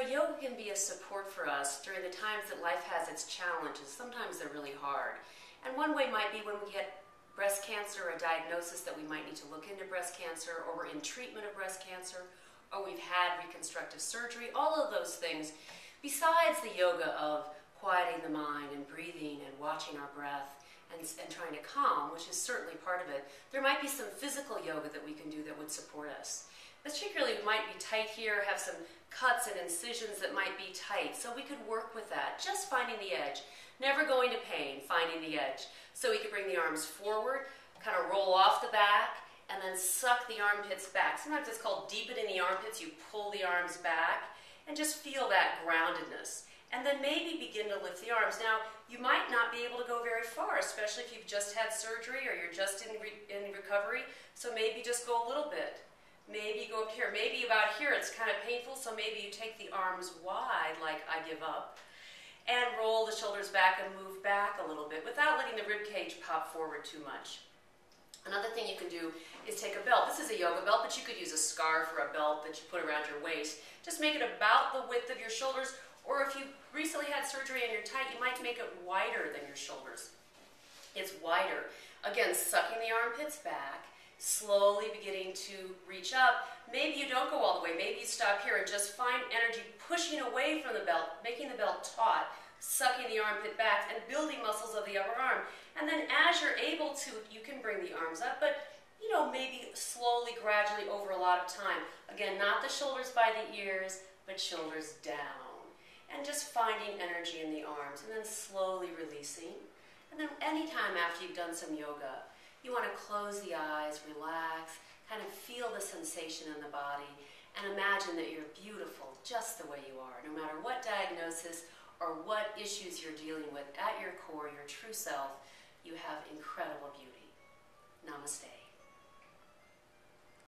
yoga can be a support for us during the times that life has its challenges. Sometimes they're really hard. And one way might be when we get breast cancer, a diagnosis that we might need to look into breast cancer, or we're in treatment of breast cancer, or we've had reconstructive surgery, all of those things. Besides the yoga of quieting the mind and breathing and watching our breath and trying to calm, which is certainly part of it, there might be some physical yoga that we can do that would support us. Particularly, we might be tight here, have some cuts and incisions that might be tight, so we could work with that, just finding the edge. Never going to pain, finding the edge. So we could bring the arms forward, kind of roll off the back, and then suck the armpits back. Sometimes it's called deepening the armpits. You pull the arms back and just feel that groundedness. And then maybe begin to lift the arms. Now, you might not be able to go very far, especially if you've just had surgery or you're just in recovery, so maybe just go a little bit. Maybe go up here. Maybe about here it's kind of painful, so maybe you take the arms wide, like I give up, and roll the shoulders back and move back a little bit without letting the rib cage pop forward too much. Another thing you can do is take a belt. This is a yoga belt, but you could use a scarf or a belt that you put around your waist. Just make it about the width of your shoulders, or if you recently had surgery and you're tight, you might make it wider than your shoulders. It's wider. Again, sucking the armpits back, slowly beginning to reach up. Maybe you don't go all the way. Maybe you stop here and just find energy pushing away from the belt, making the belt taut, sucking the armpit back, and building muscles of the upper arm. And then as you're able to, you can bring the arms up, but maybe slowly, gradually over a lot of time. Again, not the shoulders by the ears, but shoulders down. And just finding energy in the arms, and then slowly releasing. And then anytime after you've done some yoga, you want to close the eyes, relax, kind of feel the sensation in the body, and imagine that you're beautiful just the way you are. No matter what diagnosis or what issues you're dealing with, at your core, your true self, you have incredible beauty.